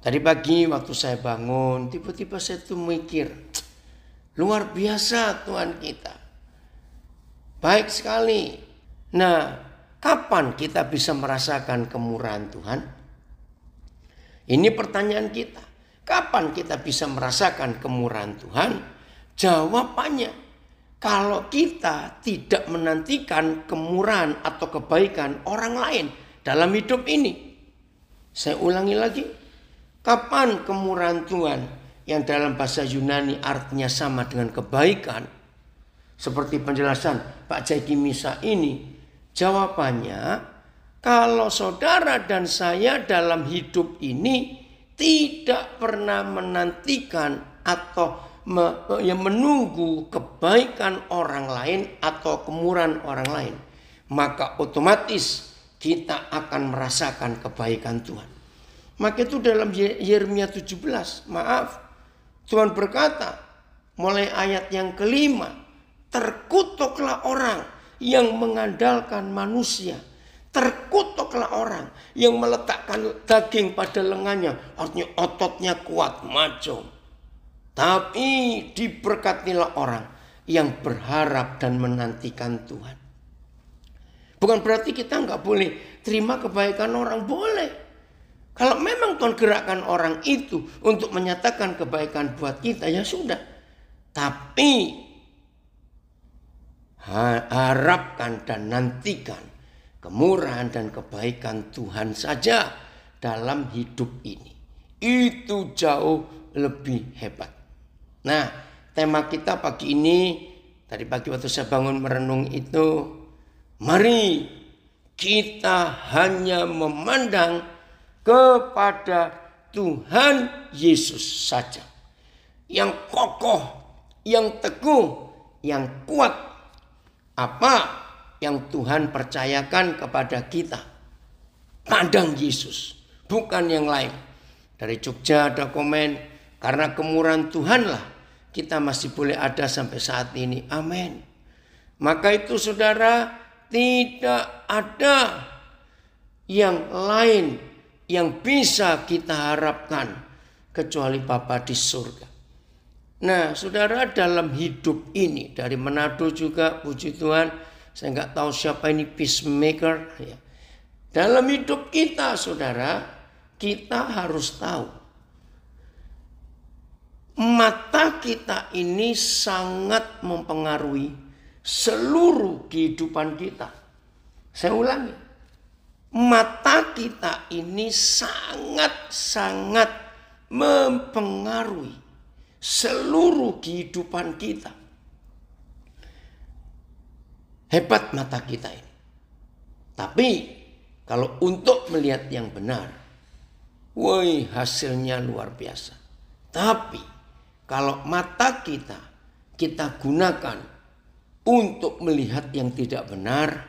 Tadi pagi waktu saya bangun, tiba-tiba saya tuh mikir, luar biasa Tuhan kita. Baik sekali. Nah, kapan kita bisa merasakan kemurahan Tuhan? Ini pertanyaan kita. Kapan kita bisa merasakan kemurahan Tuhan? Jawabannya, kalau kita tidak menantikan kemurahan atau kebaikan orang lain dalam hidup ini. Saya ulangi lagi. Kapan kemurahan Tuhan yang dalam bahasa Yunani artinya sama dengan kebaikan? Seperti penjelasan Pak Jaiki Misa ini. Jawabannya, kalau saudara dan saya dalam hidup ini tidak pernah menantikan atau menunggu kebaikan orang lain atau kemurahan orang lain, maka otomatis kita akan merasakan kebaikan Tuhan. Maka itu dalam Yeremia 17, Tuhan berkata mulai ayat yang kelima, terkutuklah orang yang mengandalkan manusia. Terkutuklah orang yang meletakkan daging pada lengannya, artinya ototnya kuat, maco. Tapi diberkatilah orang yang berharap dan menantikan Tuhan. Bukan berarti kita nggak boleh terima kebaikan orang, boleh. Kalau memang Tuhan gerakkan orang itu untuk menyatakan kebaikan buat kita, ya sudah. Tapi harapkan dan nantikan kemurahan dan kebaikan Tuhan saja dalam hidup ini. Itu jauh lebih hebat. Nah, tema kita pagi ini, tadi pagi waktu saya bangun merenung itu, mari kita hanya memandang kepada Tuhan Yesus saja. Yang kokoh, yang teguh, yang kuat. Apa yang Tuhan percayakan kepada kita? Pandang Yesus, bukan yang lain. Dari Jogja ada komen, karena kemurahan Tuhanlah kita masih boleh ada sampai saat ini. Amin. Maka itu saudara, tidak ada yang lain yang bisa kita harapkan kecuali Bapa di surga. Nah, saudara, dalam hidup ini, dari Manado juga, puji Tuhan, saya nggak tahu siapa ini peacemaker. Ya. Dalam hidup kita, saudara, kita harus tahu mata kita ini sangat mempengaruhi seluruh kehidupan kita. Saya ulangi, mata kita ini sangat-sangat mempengaruhi seluruh kehidupan kita. Hebat mata kita ini. Tapi kalau untuk melihat yang benar, woi, hasilnya luar biasa. Tapi kalau mata kita gunakan untuk melihat yang tidak benar,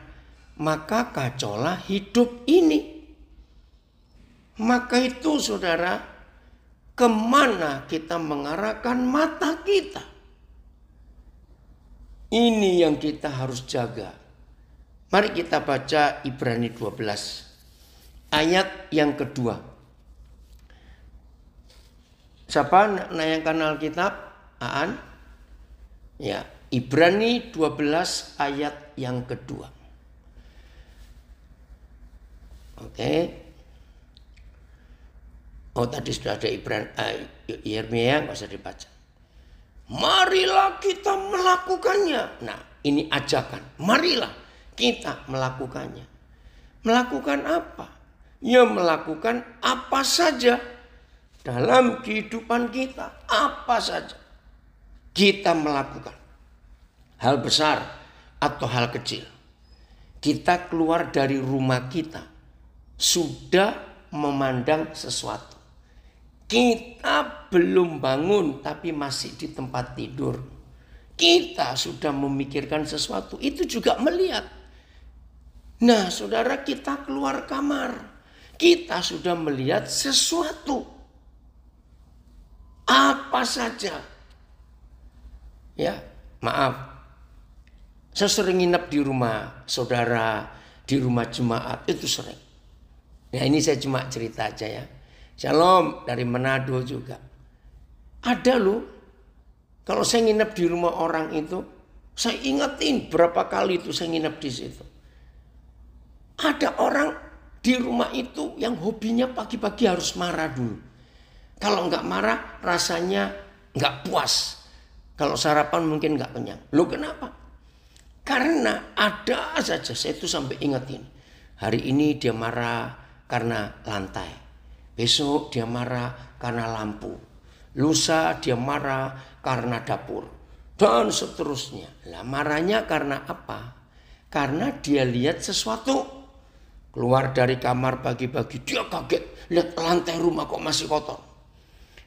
maka kacaulah hidup ini. Maka itu saudara, kemana kita mengarahkan mata kita? Ini yang kita harus jaga. Mari kita baca Ibrani 12 ayat yang kedua. Siapa nayangkan Alkitab? Aan? Ya, Ibrani 12 ayat yang kedua. Oke. Oh, tadi sudah ada Yeremia, nggak usah dibaca. Marilah kita melakukannya. Nah, ini ajakan. Marilah kita melakukannya. Melakukan apa? Ya, melakukan apa saja dalam kehidupan kita. Apa saja kita melakukan. Hal besar atau hal kecil. Kita keluar dari rumah kita sudah memandang sesuatu. Kita belum bangun tapi masih di tempat tidur. Kita sudah memikirkan sesuatu, itu juga melihat. Nah, saudara, kita keluar kamar, kita sudah melihat sesuatu. Apa saja. Ya, maaf. Saya sering nginep di rumah saudara, di rumah jemaat, itu sering. Nah, ini saya cuma cerita aja ya. Shalom dari Manado juga. Ada loh. Kalau saya nginep di rumah orang itu, saya ingetin berapa kali itu saya nginep di situ. Ada orang di rumah itu yang hobinya pagi-pagi harus marah dulu. Kalau nggak marah rasanya nggak puas. Kalau sarapan mungkin nggak kenyang. Loh kenapa? Karena ada saja, saya itu sampai ingetin. Hari ini dia marah karena lantai. Besok dia marah karena lampu. Lusa dia marah karena dapur. Dan seterusnya. Lah marahnya karena apa? Karena dia lihat sesuatu. Keluar dari kamar pagi-pagi dia kaget. Lihat lantai rumah kok masih kotor.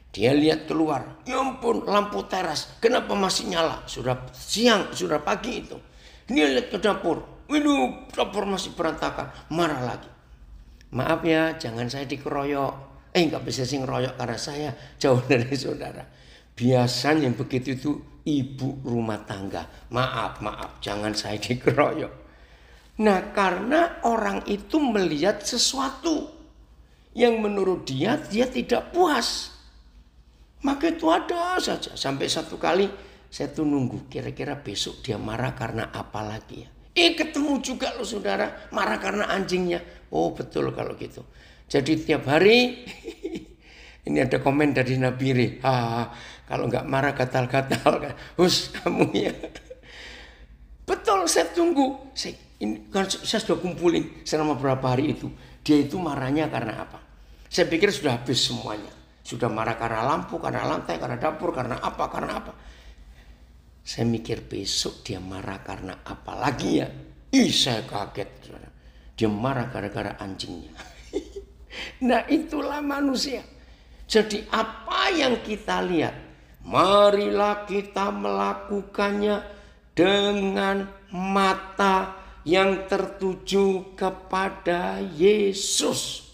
Dia lihat keluar. Ya ampun lampu teras. Kenapa masih nyala? Sudah siang, sudah pagi itu. Dia lihat ke dapur. Waduh dapur masih berantakan. Marah lagi. Maaf ya jangan saya dikeroyok. Nggak bisa sih ngeroyok karena saya jauh dari saudara. Biasanya yang begitu itu ibu rumah tangga. Maaf jangan saya dikeroyok. Nah karena orang itu melihat sesuatu yang menurut dia tidak puas. Maka itu ada saja. Sampai satu kali saya tuh nunggu kira-kira besok dia marah karena apa lagi ya. Ketemu juga loh saudara marah karena anjingnya. Oh betul kalau gitu. Jadi tiap hari ini ada komen dari Nabire. Kalau nggak marah gatal-gatal. Hus kamu ya. Betul saya tunggu. Saya sudah kumpulin selama berapa hari itu. Dia itu marahnya karena apa? Saya pikir sudah habis semuanya. Sudah marah karena lampu, karena lantai, karena dapur, karena apa. Saya mikir besok dia marah karena apa lagi ya. Saya kaget. Dia marah gara-gara anjingnya. Nah itulah manusia. Jadi apa yang kita lihat, marilah kita melakukannya dengan mata yang tertuju kepada Yesus.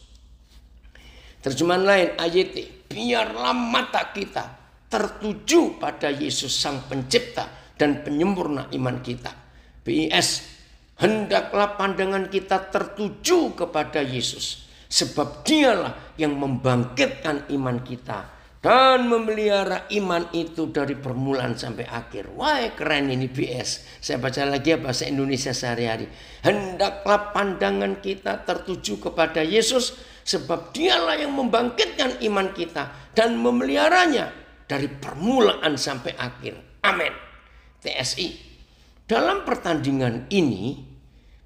Terjemahan lain ayat, biarlah mata kita tertuju pada Yesus Sang Pencipta dan Penyempurna iman kita. BIS, hendaklah pandangan kita tertuju kepada Yesus. Sebab dialah yang membangkitkan iman kita dan memelihara iman itu dari permulaan sampai akhir. Wah keren ini BS. Saya baca lagi ya bahasa Indonesia sehari-hari. Hendaklah pandangan kita tertuju kepada Yesus. Sebab dialah yang membangkitkan iman kita dan memeliharanya dari permulaan sampai akhir. Amin. TSI. Dalam pertandingan ini,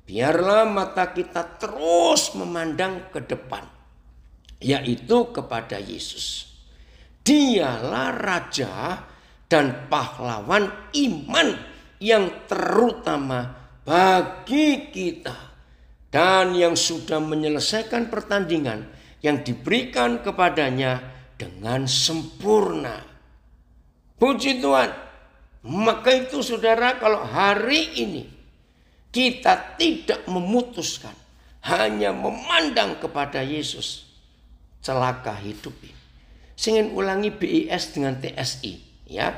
biarlah mata kita terus memandang ke depan, yaitu kepada Yesus. Dialah Raja dan pahlawan iman yang terutama bagi kita dan yang sudah menyelesaikan pertandingan yang diberikan kepadanya dengan sempurna. Puji Tuhan. Maka itu saudara kalau hari ini kita tidak memutuskan hanya memandang kepada Yesus, celaka hidup ini. Saya ingin ulangi BIS dengan TSI ya.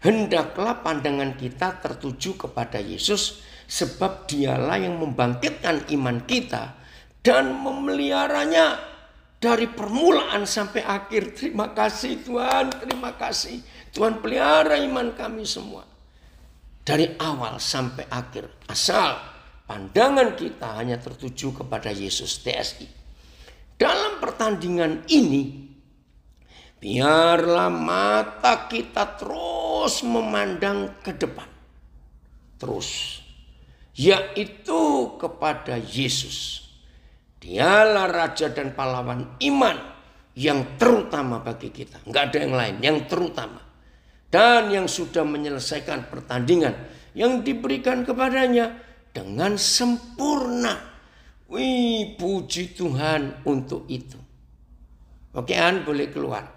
Hendaklah pandangan kita tertuju kepada Yesus sebab dialah yang membangkitkan iman kita dan memeliharanya dari permulaan sampai akhir. Terima kasih Tuhan, terima kasih. Tuhan pelihara iman kami semua. Dari awal sampai akhir. Asal pandangan kita hanya tertuju kepada Yesus. TSI. Dalam pertandingan ini, biarlah mata kita terus memandang ke depan. Terus. Yaitu kepada Yesus. Dialah Raja dan pahlawan iman yang terutama bagi kita. Enggak ada yang lain, yang terutama. Dan yang sudah menyelesaikan pertandingan yang diberikan kepadanya dengan sempurna. Wih, puji Tuhan untuk itu. Oke, An boleh keluar.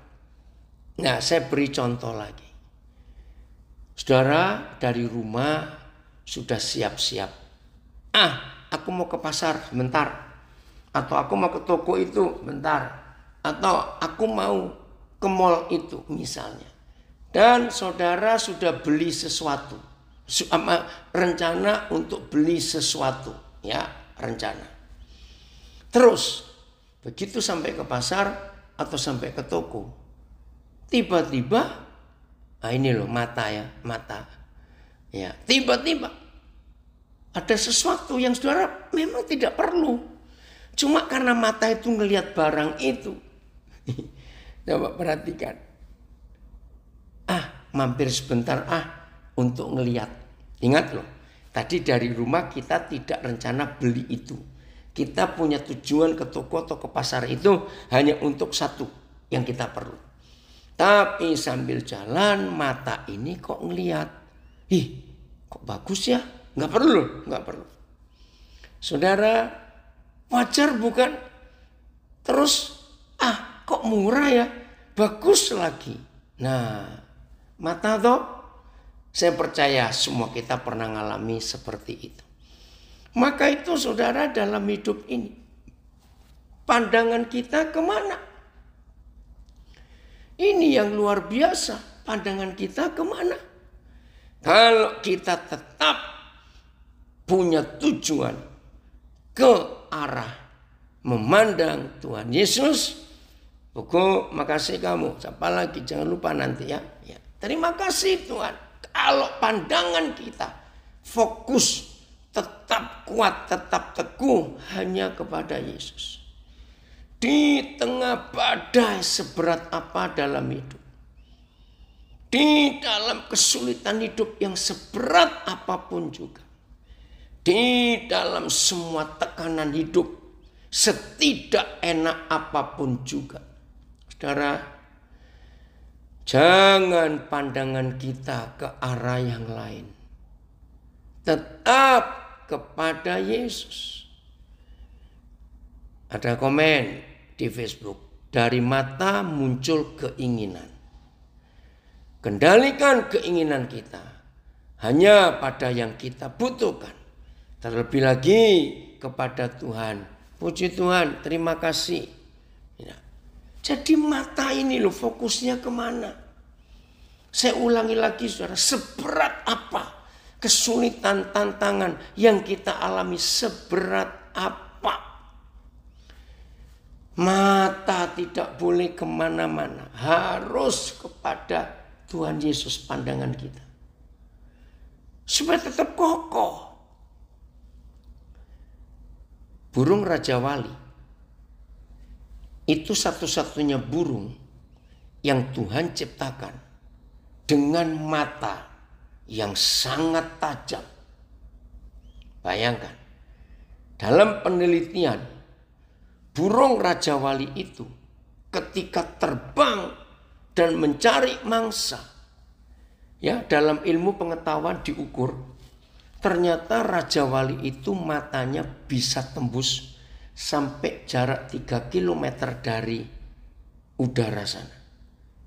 Nah, saya beri contoh lagi. Saudara dari rumah sudah siap-siap. Aku mau ke pasar bentar. Atau aku mau ke toko itu bentar. Atau aku mau ke mall itu misalnya. Dan saudara sudah beli sesuatu. Rencana untuk beli sesuatu. Ya, rencana. Terus, begitu sampai ke pasar, atau sampai ke toko, tiba-tiba, nah ini loh mata ya, mata. Ya, tiba-tiba ada sesuatu yang saudara memang tidak perlu. Cuma karena mata itu ngelihat barang itu. Coba perhatikan. Mampir sebentar untuk ngelihat. Ingat loh, tadi dari rumah kita tidak rencana beli itu. Kita punya tujuan ke toko atau ke pasar itu hanya untuk satu yang kita perlu. Tapi sambil jalan mata ini kok ngelihat. Kok bagus ya? Nggak perlu. Saudara, wajar bukan? Terus, kok murah ya? Bagus lagi. Nah, mata toh, saya percaya semua kita pernah ngalami seperti itu. Maka itu saudara dalam hidup ini, pandangan kita kemana? Ini yang luar biasa, pandangan kita kemana? Kalau kita tetap punya tujuan ke arah memandang Tuhan Yesus, pokok makasih kamu, siapa lagi jangan lupa nanti ya. Terima kasih Tuhan. Kalau pandangan kita fokus, tetap kuat, tetap teguh hanya kepada Yesus. Di tengah badai seberat apa dalam hidup, di dalam kesulitan hidup yang seberat apapun juga, di dalam semua tekanan hidup setidak enak apapun juga, saudara, jangan pandangan kita ke arah yang lain. Tetap kepada Yesus. Ada komen di Facebook, dari mata muncul keinginan. Kendalikan keinginan kita hanya pada yang kita butuhkan. Terlebih lagi kepada Tuhan. Puji Tuhan, terima kasih. Jadi mata ini loh fokusnya kemana? Saya ulangi lagi saudara, seberat apa kesulitan, tantangan yang kita alami, seberat apa? Mata tidak boleh kemana-mana, harus kepada Tuhan Yesus pandangan kita. Supaya tetap kokoh. Burung Raja Wali itu satu-satunya burung yang Tuhan ciptakan dengan mata yang sangat tajam. Bayangkan, dalam penelitian, burung Raja Wali itu ketika terbang dan mencari mangsa, ya dalam ilmu pengetahuan diukur, ternyata Raja Wali itu matanya bisa tembus sampai jarak 3 km dari udara sana.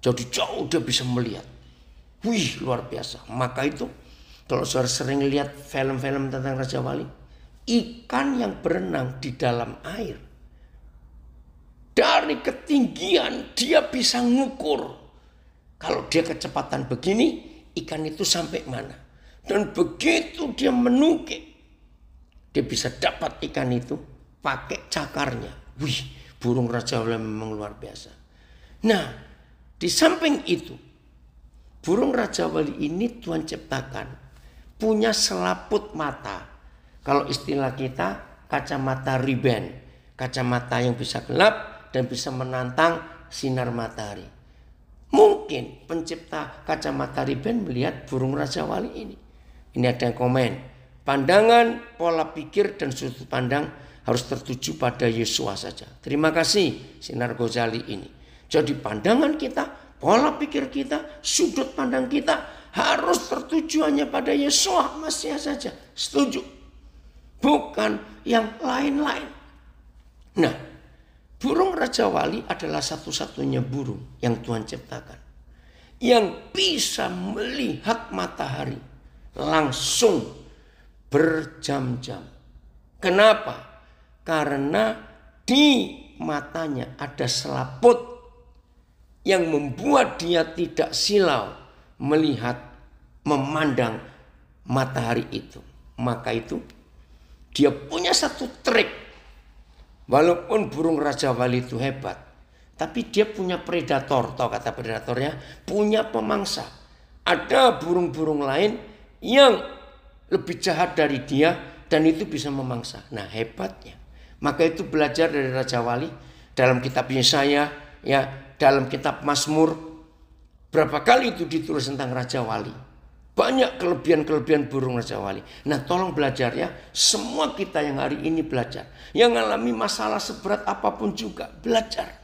Jadi jauh dia bisa melihat. Wih, luar biasa. Maka itu kalau saudara sering lihat film-film tentang Raja Wali, ikan yang berenang di dalam air, dari ketinggian dia bisa ngukur. Kalau dia kecepatan begini, ikan itu sampai mana. Dan begitu dia menukik, dia bisa dapat ikan itu pakai cakarnya. Wih, burung Raja Wali memang luar biasa. Nah, di samping itu, burung Raja Wali ini Tuhan ciptakan punya selaput mata. Kalau istilah kita, kacamata Ray-Ban. Kacamata yang bisa gelap dan bisa menantang sinar matahari. Mungkin pencipta kacamata Ray-Ban melihat burung Raja Wali ini. Ini ada yang komen, pandangan, pola pikir dan sudut pandang harus tertuju pada Yesua saja. Terima kasih Sinar Ghazali ini. Jadi pandangan kita, pola pikir kita, sudut pandang kita harus tertuju hanya pada Yesua Mesias saja. Setuju? Bukan yang lain-lain. Nah, burung Raja Wali adalah satu-satunya burung yang Tuhan ciptakan yang bisa melihat matahari langsung berjam-jam. Kenapa? Karena di matanya ada selaput yang membuat dia tidak silau melihat, memandang matahari itu. Maka itu dia punya satu trik. Walaupun burung Raja Wali itu hebat, Tapi dia punya predator, tahu kata predatornya, punya pemangsa. Ada burung-burung lain yang lebih jahat dari dia dan itu bisa memangsa. Nah, hebatnya. Maka itu belajar dari Raja Wali dalam kitab Yesaya, ya, dalam kitab Mazmur. Berapa kali itu ditulis tentang Raja Wali. Banyak kelebihan-kelebihan burung Raja Wali. Nah, tolong belajar ya. Semua kita yang hari ini belajar. Yang mengalami masalah seberat apapun juga belajar.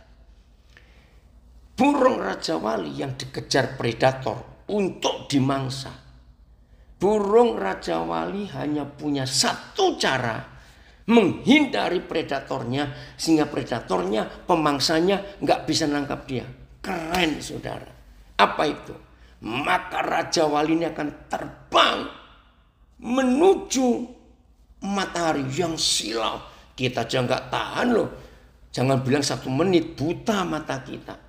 Burung Raja Wali yang dikejar predator untuk dimangsa. Burung Raja Wali hanya punya satu cara menghindari predatornya, sehingga predatornya, pemangsanya nggak bisa nangkap dia. Keren, saudara. Apa itu? Maka Raja Wali ini akan terbang menuju matahari yang silau. Kita aja nggak tahan loh. Jangan bilang 1 menit, buta mata kita.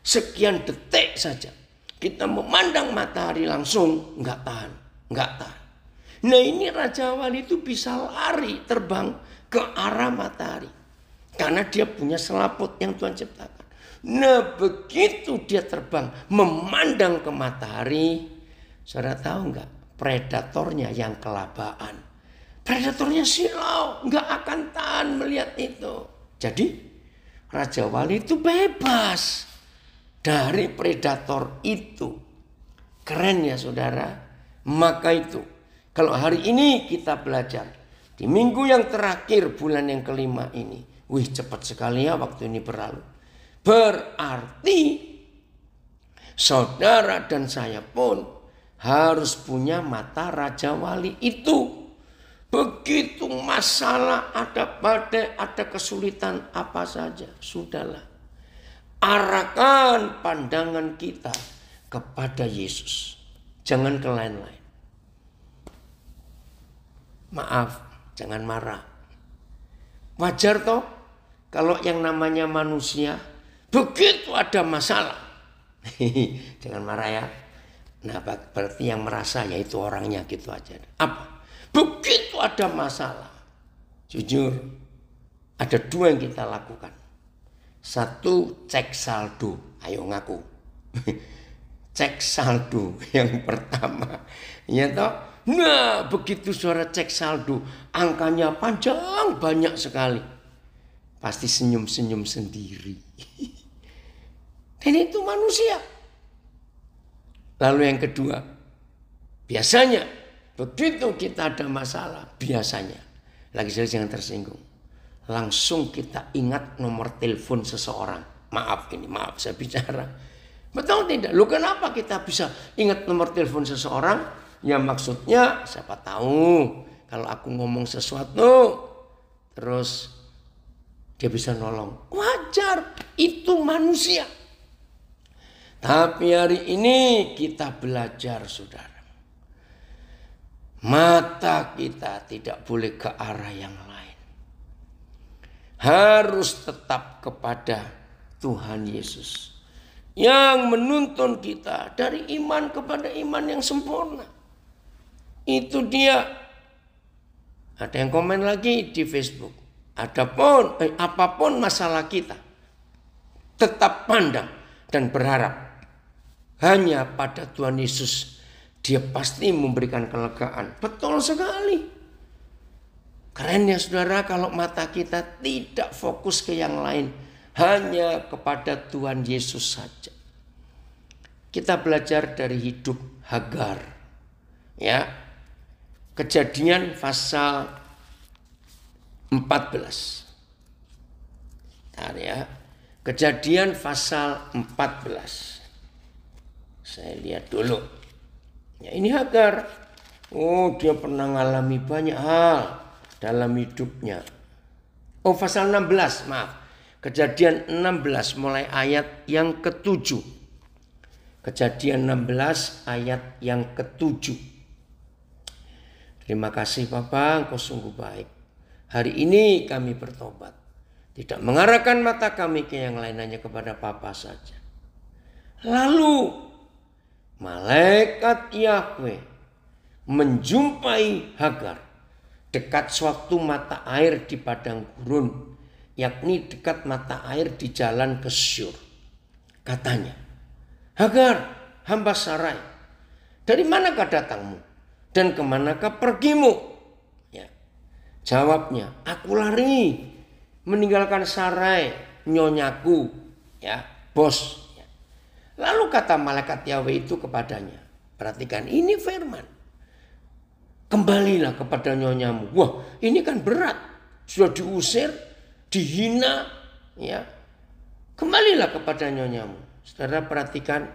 Sekian detik saja kita memandang matahari langsung nggak tahan. Nah, ini Raja Wali itu bisa lari terbang ke arah matahari karena dia punya selaput yang Tuhan ciptakan. Nah, begitu dia terbang memandang ke matahari, saudara tahu nggak? Predatornya yang kelabaan. Predatornya silau, nggak akan tahan melihat itu. Jadi Raja Wali itu bebas dari predator itu. Keren ya saudara. Maka itu kalau hari ini kita belajar di minggu yang terakhir bulan yang kelima ini. Wih, cepat sekali ya waktu ini berlalu. Berarti saudara dan saya pun harus punya mata Raja Wali itu. Begitu masalah, ada badai, ada kesulitan apa saja, sudahlah. Arahkan pandangan kita kepada Yesus. Jangan ke lain-lain. Maaf, jangan marah. Wajar toh kalau yang namanya manusia begitu ada masalah. Jangan marah ya. Nah, berarti yang merasa yaitu orangnya gitu aja. Apa? Begitu ada masalah. Jujur, ada 2 yang kita lakukan. 1, cek saldo. Ayo ngaku. Cek saldo yang pertama. Ya toh? Nah, begitu suara cek saldo, angkanya panjang banyak sekali. Pasti senyum-senyum sendiri. Dan itu manusia. Lalu yang kedua, biasanya begitu kita ada masalah, biasanya, lagi saya jangan tersinggung, langsung kita ingat nomor telepon seseorang. Maaf saya bicara. Betul tidak? Loh, kenapa kita bisa ingat nomor telepon seseorang? Ya maksudnya siapa tahu kalau aku ngomong sesuatu terus dia bisa nolong. Wajar, itu manusia. Tapi hari ini kita belajar saudara. Mata kita tidak boleh ke arah yang lain. Harus tetap kepada Tuhan Yesus. Yang menuntun kita dari iman kepada iman yang sempurna. Itu dia. Ada yang komen lagi di Facebook. Apapun masalah kita, tetap pandang dan berharap hanya pada Tuhan Yesus. Dia pasti memberikan kelegaan. Betul sekali. Keren ya saudara kalau mata kita tidak fokus ke yang lain. Hanya kepada Tuhan Yesus saja. Kita belajar dari hidup Hagar. Ya. Kejadian pasal 14. Bentar ya. Kejadian pasal 14. Saya lihat dulu. Ya, ini Hagar. Oh, dia pernah mengalami banyak hal dalam hidupnya. Oh, pasal 16, maaf. Kejadian 16 mulai ayat yang ke-7. Kejadian 16 ayat yang ke-7. Terima kasih Bapa, Engkau sungguh baik. Hari ini kami bertobat. Tidak mengarahkan mata kami ke yang lain, hanya kepada Bapa saja. Lalu malaikat Yahweh menjumpai Hagar dekat suatu mata air di padang gurun yakni dekat mata air di jalan ke Syur. Katanya, Hagar, hamba Sarai, dari manakah datangmu dan kemanakah pergimu? Ya. Jawabnya, aku lari meninggalkan Sarai, nyonyaku, ya, bos. Ya. Lalu kata malaikat Yahweh itu kepadanya, perhatikan ini firman, kembalilah kepada nyonyamu. Wah, ini kan berat, sudah diusir, dihina, ya. Kembalilah kepada nyonyamu. Saudara perhatikan,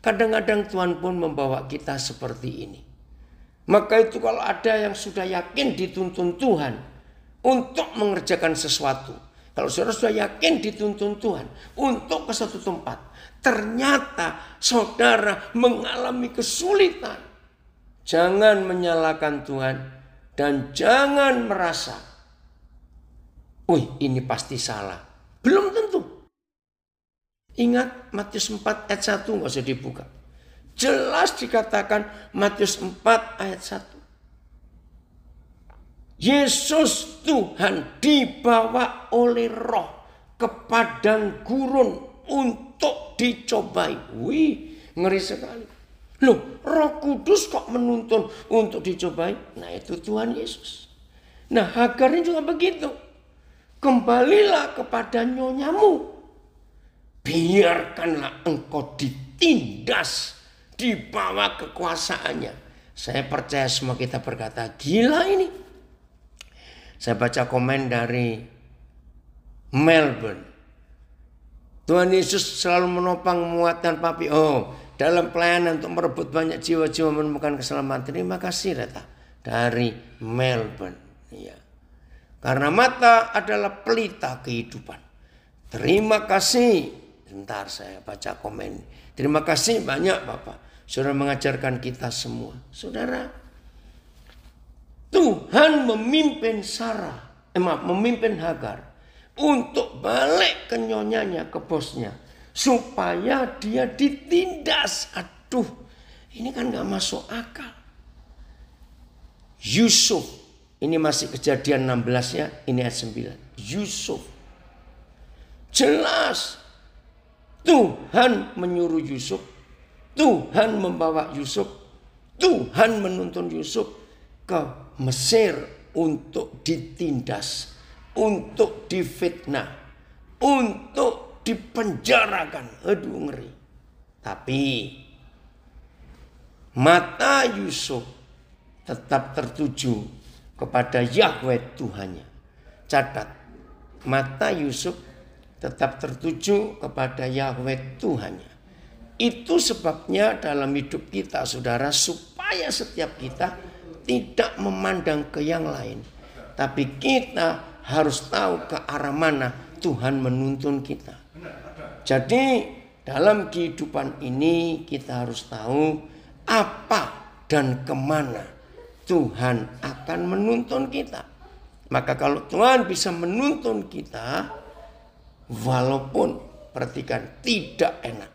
kadang-kadang Tuhan pun membawa kita seperti ini. Maka itu kalau ada yang sudah yakin dituntun Tuhan untuk mengerjakan sesuatu. Kalau saudara sudah yakin dituntun Tuhan untuk ke satu tempat. Ternyata saudara mengalami kesulitan. Jangan menyalahkan Tuhan dan jangan merasa, ini pasti salah. Belum tentu. Ingat Matius 4 ayat 1 nggak usah dibuka. Jelas dikatakan Matius 4 ayat 1. Yesus Tuhan dibawa oleh Roh ke padang gurun untuk dicobai. Wih, ngeri sekali. Loh, Roh Kudus kok menuntun untuk dicobai? Nah, itu Tuhan Yesus. Nah, Hagar ini juga begitu. Kembalilah kepada nyonyamu. Biarkanlah engkau ditindas di bawah kekuasaannya. Saya percaya semua kita berkata, gila ini. Saya baca komen dari Melbourne. Tuhan Yesus selalu menopang, menguatkan papi. Dalam pelayanan untuk merebut banyak jiwa-jiwa menemukan keselamatan. Terima kasih Reta dari Melbourne. Ya. Karena mata adalah pelita kehidupan. Terima kasih. Sebentar saya baca komen. Terima kasih banyak Bapak. Saudara mengajarkan kita semua. Saudara, Tuhan memimpin memimpin Hagar untuk balik ke nyonyanya, ke bosnya, supaya dia ditindas. Aduh, ini kan gak masuk akal. Yusuf, ini masih Kejadian 16 ya, ini ayat 9. Yusuf, jelas Tuhan menyuruh Yusuf, Tuhan membawa Yusuf, Tuhan menuntun Yusuf ke Mesir untuk ditindas, untuk difitnah, untuk dipenjarakan. Aduh, ngeri. Tapi mata Yusuf tetap tertuju kepada Yahweh Tuhannya. Catat, mata Yusuf tetap tertuju kepada Yahweh Tuhannya. Itu sebabnya dalam hidup kita, saudara, supaya setiap kita tidak memandang ke yang lain, tapi kita harus tahu ke arah mana Tuhan menuntun kita. Jadi dalam kehidupan ini kita harus tahu apa dan kemana Tuhan akan menuntun kita. Maka kalau Tuhan bisa menuntun kita, walaupun perhatikan tidak enak,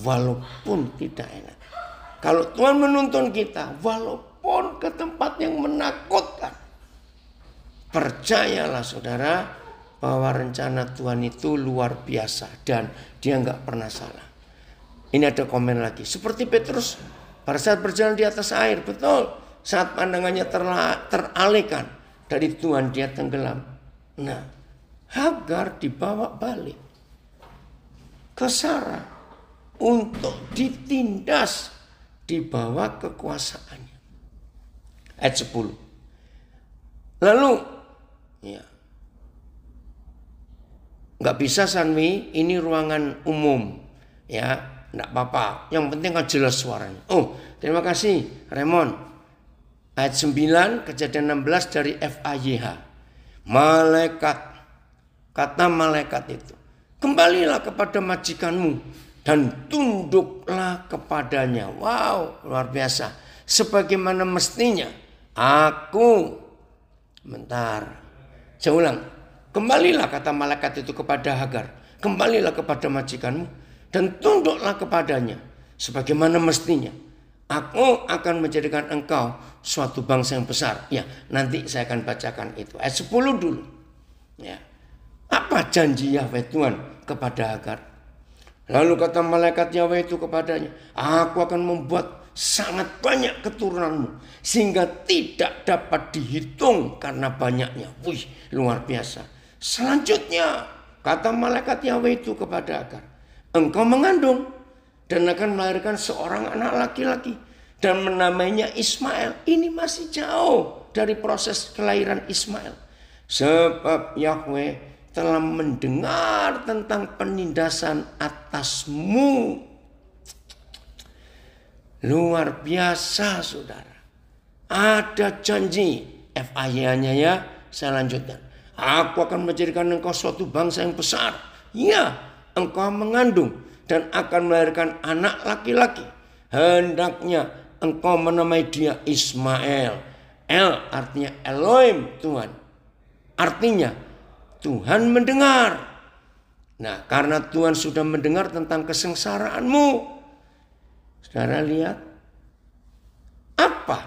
walaupun tidak enak. Kalau Tuhan menuntun kita, walaupun ke tempat yang menakutkan, percayalah saudara bahwa rencana Tuhan itu luar biasa dan dia nggak pernah salah. Ini ada komen lagi. Seperti Petrus pada saat berjalan di atas air, betul. Saat pandangannya teralihkan dari Tuhan, dia tenggelam. Nah, Hagar dibawa balik ke Sarah untuk ditindas di bawah kekuasaannya. Ayat 10. Lalu, ya, nggak bisa Sanwi, ini ruangan umum, ya, nggak apa-apa. Yang penting kan jelas suaranya. Terima kasih Raymond. Ayat 9, Kejadian 16 dari FAYH. Malaikat, kata malaikat itu, kembalilah kepada majikanmu dan tunduklah kepadanya. Wow, luar biasa. Sebagaimana mestinya aku, saya ulang. Kembalilah, kata malaikat itu kepada Hagar, kembalilah kepada majikanmu dan tunduklah kepadanya. Sebagaimana mestinya aku akan menjadikan engkau suatu bangsa yang besar. Ya, nanti saya akan bacakan itu. Ayat 10 dulu. Ya. Apa janji Yahweh Tuhan kepada Hagar? Lalu kata malaikat Yahweh itu kepadanya, aku akan membuat sangat banyak keturunanmu sehingga tidak dapat dihitung karena banyaknya. Wih, luar biasa. Selanjutnya kata malaikat Yahweh itu kepada Hagar, engkau mengandung dan akan melahirkan seorang anak laki-laki dan menamainya Ismail. Ini masih jauh dari proses kelahiran Ismail. Sebab Yahweh telah mendengar tentang penindasan atasmu. Luar biasa saudara. Ada janji. FIA-nya ya, saya lanjutkan. Aku akan menjadikan engkau suatu bangsa yang besar. Ya, engkau mengandung dan akan melahirkan anak laki-laki. Hendaknya engkau menamai dia Ismail. El artinya Elohim, Tuhan. Artinya Tuhan mendengar. Nah, karena Tuhan sudah mendengar tentang kesengsaraanmu. Saudara lihat. Apa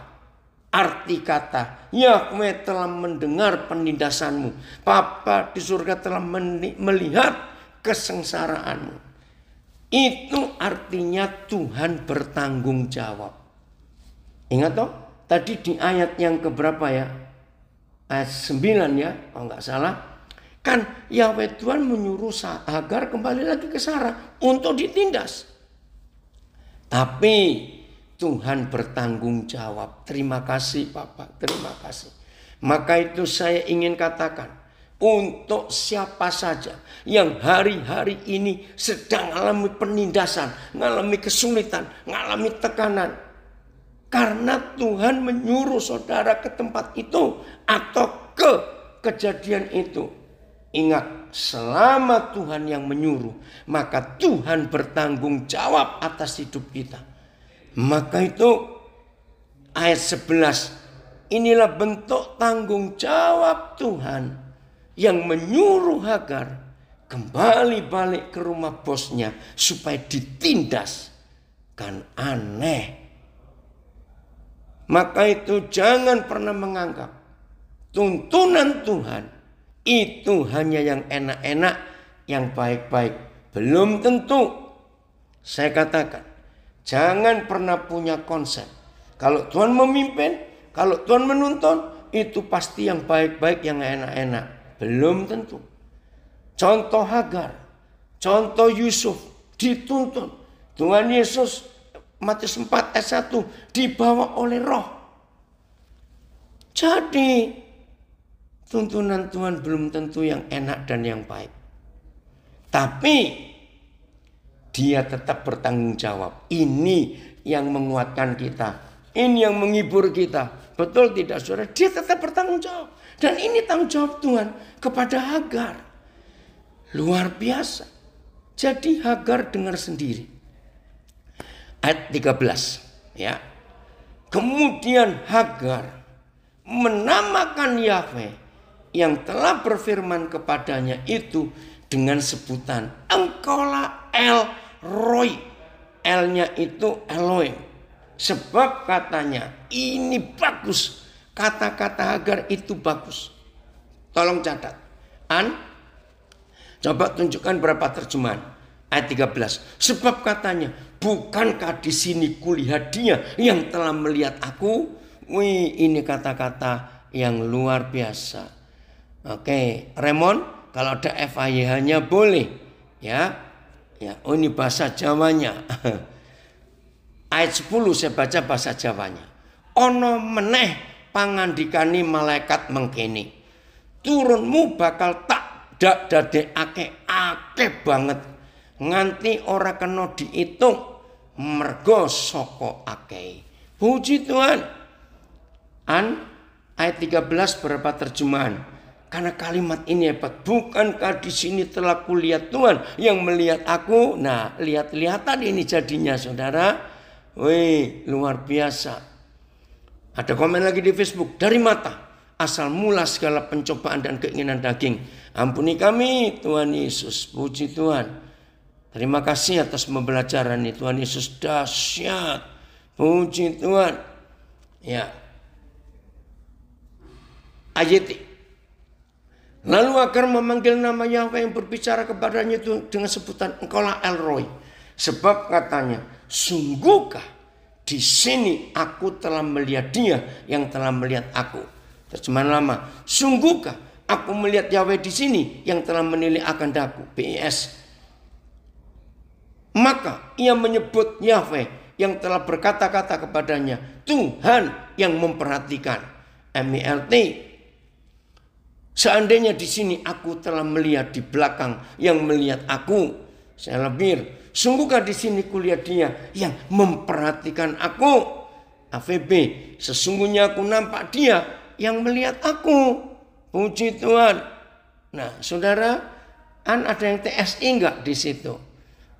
arti kata Yahweh telah mendengar penindasanmu. Bapa di surga telah melihat kesengsaraanmu. Itu artinya Tuhan bertanggung jawab. Ingat toh? Tadi di ayat yang keberapa ya? Ayat 9 ya, kalau nggak salah. Kan Yahweh Tuhan menyuruh Hagar kembali lagi ke Sarah untuk ditindas. Tapi Tuhan bertanggung jawab. Terima kasih Bapak, terima kasih. Maka itu saya ingin katakan, untuk siapa saja yang hari-hari ini sedang mengalami penindasan, mengalami kesulitan, mengalami tekanan. Karena Tuhan menyuruh saudara ke tempat itu atau ke kejadian itu. Ingat, selama Tuhan yang menyuruh, maka Tuhan bertanggung jawab atas hidup kita. Maka itu ayat 11. Inilah bentuk tanggung jawab Tuhan yang menyuruh Hagar kembali balik ke rumah bosnya supaya ditindas. Kan aneh. Maka itu jangan pernah menganggap tuntunan Tuhan itu hanya yang enak-enak, yang baik-baik. Belum tentu. Saya katakan, jangan pernah punya konsep. Kalau Tuhan memimpin, kalau Tuhan menuntun, itu pasti yang baik-baik, yang enak-enak. Belum tentu. Contoh Hagar, contoh Yusuf dituntun. Tuhan Yesus Matius 4 ayat 1 dibawa oleh Roh. Jadi tuntunan Tuhan belum tentu yang enak dan yang baik. Tapi dia tetap bertanggung jawab. Ini yang menguatkan kita. Ini yang menghibur kita. Betul tidak saudara? Dia tetap bertanggung jawab. Dan ini tanggung jawab Tuhan kepada Hagar. Luar biasa. Jadi Hagar dengar sendiri. Ayat 13 ya. Kemudian Hagar menamakan Yahweh yang telah berfirman kepadanya itu dengan sebutan engkaulah El Roi. L-nya itu Elohim. Sebab katanya ini bagus. Kata-kata Hagar itu bagus. Tolong catat. Coba tunjukkan berapa terjemahan. Ayat 13. Sebab katanya, bukankah di sini kulihat dia yang telah melihat aku? Wih, ini kata-kata yang luar biasa. Oke, Raymond, kalau ada FIH-nya boleh. Ya, oh ini bahasa Jawanya. Ayat 10 saya baca bahasa Jawanya. Ono meneh pangandikani malaikat mengkene. Turunmu bakal tak dadekake akeh banget. Nganti ora kena diitung mergo saka akeh. Puji Tuhan. Ayat 13 berapa terjemahan? Karena kalimat ini hebat. Bukankah di sini telah kulihat Tuhan yang melihat aku? Nah, lihat-lihatan ini jadinya saudara. Wih, luar biasa. Ada komen lagi di Facebook. Dari mata asal mula segala pencobaan dan keinginan daging. Ampuni kami Tuhan Yesus. Puji Tuhan. Terima kasih atas pembelajaran ini. Tuhan Yesus dahsyat. Puji Tuhan. Ya. Ayat Lalu Hagar memanggil nama Yahweh yang berbicara kepadanya itu dengan sebutan engkaulah El Roi. Sebab katanya, sungguhkah di sini aku telah melihat dia yang telah melihat aku. Terjemahan lama, sungguhkah aku melihat Yahweh di sini yang telah menilai akan daku. BIS. Maka ia menyebut Yahweh yang telah berkata-kata kepadanya, Tuhan yang memperhatikan. MELT. Seandainya di sini aku telah melihat di belakang yang melihat aku. Saya lebih, sungguhkah di sini kulihat dia yang memperhatikan aku. AVB, sesungguhnya aku nampak dia yang melihat aku. Puji Tuhan. Nah, saudara, ada yang TSI enggak di situ?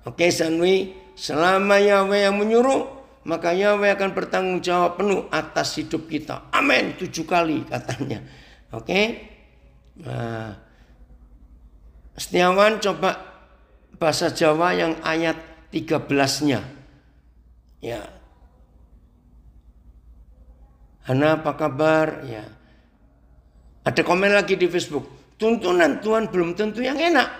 Oke, Sanwi, selama Yahweh yang menyuruh, maka Yahweh akan bertanggung jawab penuh atas hidup kita. Amin, 7 kali katanya. Oke. Nah, Setiawan coba bahasa Jawa yang ayat 13-nya. Ya. Hana, apa kabar? Ya. Ada komen lagi di Facebook. Tuntunan Tuhan belum tentu yang enak,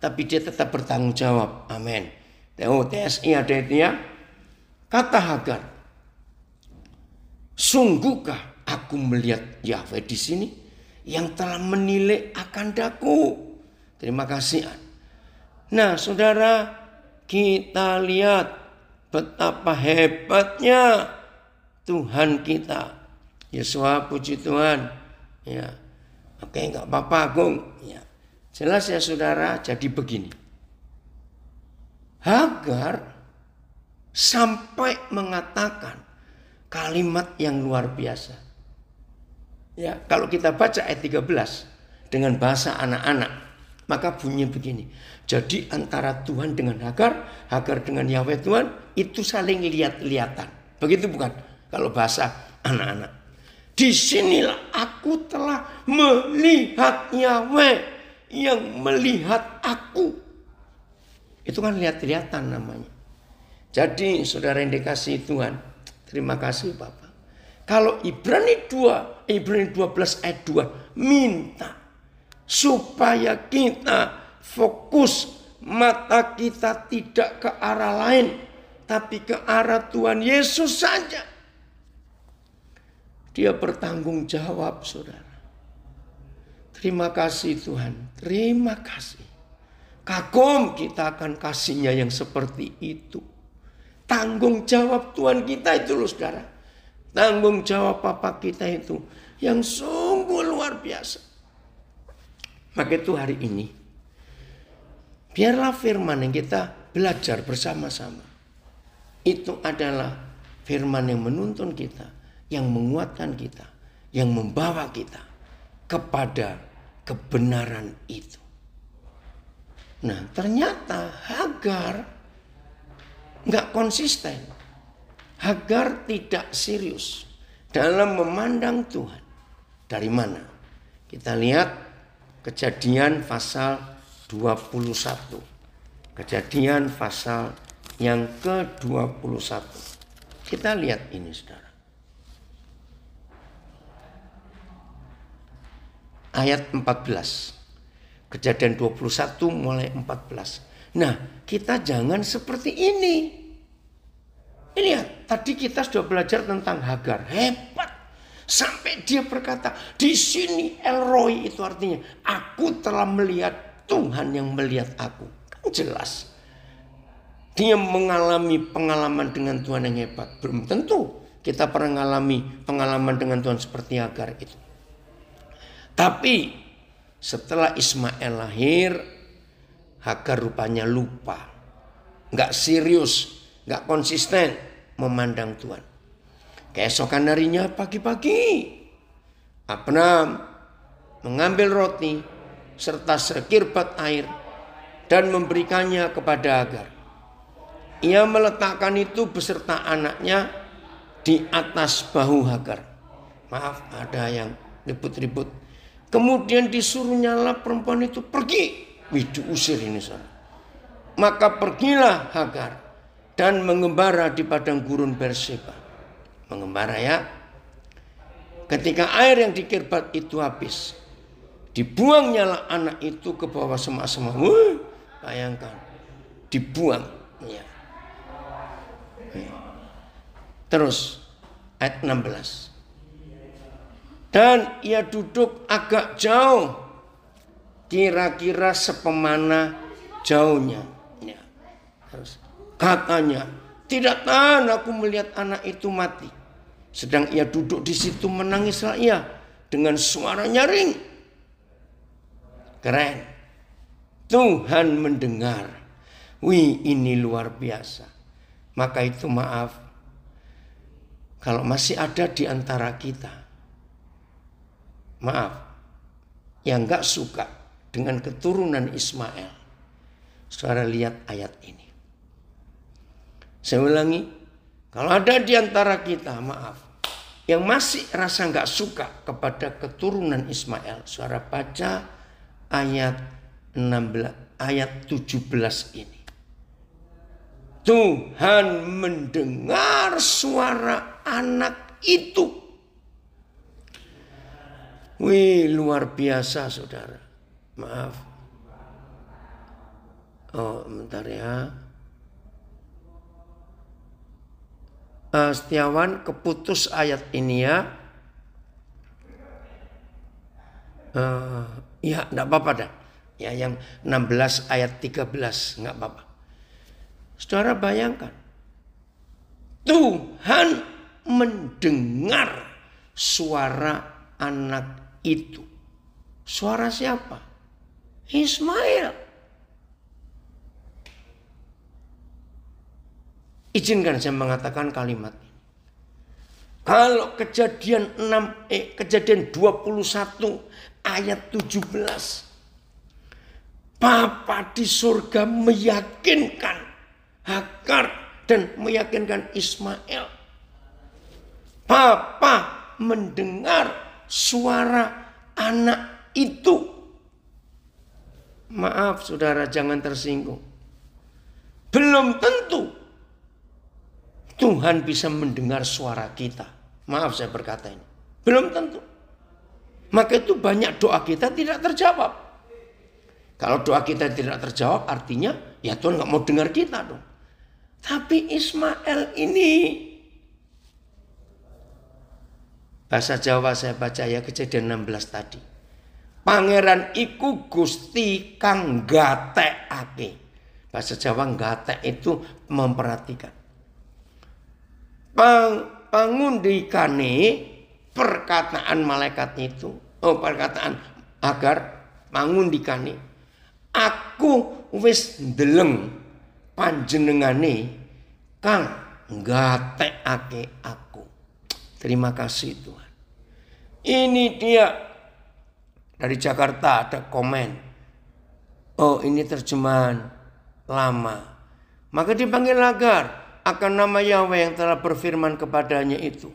tapi dia tetap bertanggung jawab. Amin. TSI ada itu ya. Kata Hagar, sungguhkah aku melihat Yahweh di sini yang telah menilai akan daku. Terima kasih. Nah, saudara, kita lihat betapa hebatnya Tuhan kita. Yesus, puji Tuhan. Ya. Oke, enggak apa-apa, Agung. Ya. Jelas ya, saudara, jadi begini. Hagar sampai mengatakan kalimat yang luar biasa. Ya, kalau kita baca ayat 13 dengan bahasa anak-anak, maka bunyinya begini. Jadi antara Tuhan dengan Hagar, Hagar dengan Yahweh Tuhan, itu saling lihat-lihatan. Begitu bukan? Kalau bahasa anak-anak. Disinilah aku telah melihat Yahweh yang melihat aku. Itu kan lihat-lihatan namanya. Jadi saudara yang dikasihi Tuhan, terima kasih Bapak. Kalau Ibrani 12 ayat 2 minta supaya kita fokus mata kita tidak ke arah lain, tapi ke arah Tuhan Yesus saja. Dia bertanggung jawab, saudara. Terima kasih Tuhan, terima kasih. Kagum kita akan kasihnya yang seperti itu. Tanggung jawab Tuhan kita itu loh, saudara. Tanggung jawab Papa kita itu yang sungguh luar biasa. Maka itu hari ini, biarlah firman yang kita belajar bersama-sama. Itu adalah firman yang menuntun kita, yang menguatkan kita, yang membawa kita kepada kebenaran itu. Nah, ternyata Hagar nggak konsisten. Hagar tidak serius dalam memandang Tuhan. Dari mana? Kita lihat Kejadian pasal 21. Kejadian pasal yang ke-21. Kita lihat ini, saudara. Ayat 14. Kejadian 21 mulai 14. Nah, kita jangan seperti ini. Ini lihat, tadi kita sudah belajar tentang Hagar. Hebat. Sampai dia berkata, di sini El Roi itu artinya, aku telah melihat Tuhan yang melihat aku. Kan jelas. Dia mengalami pengalaman dengan Tuhan yang hebat. Belum tentu kita pernah mengalami pengalaman dengan Tuhan seperti Hagar itu. Tapi setelah Ismail lahir, Hagar rupanya lupa. Nggak serius, nggak konsisten memandang Tuhan. Keesokan harinya pagi-pagi, Abraham mengambil roti serta sekirbat air dan memberikannya kepada Hagar. Ia meletakkan itu beserta anaknya di atas bahu Hagar. Maaf, ada yang ribut-ribut. Kemudian disuruh nyala perempuan itu pergi. Wih, diusir ini, saudara. Maka pergilah Hagar dan mengembara di padang gurun Berseba. Mengembara ya. Ketika air yang dikirbat itu habis, Dibuangnya lah anak itu ke bawah semak-semak. Wih, bayangkan. Dibuang. Ya. Terus ayat 16. Dan ia duduk agak jauh, kira-kira sepemana jauhnya. Ya. Terus katanya, tidak tahan aku melihat anak itu mati. Sedang ia duduk di situ menangislah ia dengan suara nyaring. Keren. Tuhan mendengar. Wih, ini luar biasa. Maka itu maaf, kalau masih ada di antara kita, maaf, yang gak suka dengan keturunan Ismail, saudara lihat ayat ini. Saya ulangi, kalau ada di antara kita, maaf, yang masih rasa gak suka kepada keturunan Ismail, saudara baca ayat 16, ayat 17 ini. Tuhan mendengar suara anak itu. Wih, luar biasa saudara. Maaf. Oh, bentar ya. Setiawan keputus ayat ini ya. Ya, enggak apa-apa dah. Ya, yang 16 ayat 13 enggak apa-apa. Saudara bayangkan. Tuhan mendengar suara anak itu. Suara siapa? Ismail. Izinkan saya mengatakan kalimat ini. Kalau kejadian 21 ayat 17. Bapa di surga meyakinkan Hagar dan meyakinkan Ismail. Bapa mendengar suara anak itu. Maaf saudara, jangan tersinggung. Belum tentu Tuhan bisa mendengar suara kita. Maaf saya berkata ini. Belum tentu. Maka itu banyak doa kita tidak terjawab. Kalau doa kita tidak terjawab artinya ya Tuhan gak mau dengar kita dong. Tapi Ismail ini, bahasa Jawa saya baca ya kejadian 16 tadi. Pangeran iku Gusti kang gatekake. Bahasa Jawa gatek itu memperhatikan. Pangundikane perkataan malaikat itu, perkataan Hagar, pangundikane, aku wis ndeleng panjenengane kang gatekake aku. Terima kasih Tuhan. Ini dia dari Jakarta ada komen. Oh, ini terjemahan lama. Maka dipanggil Hagar akan nama Yahweh yang telah berfirman kepadanya itu.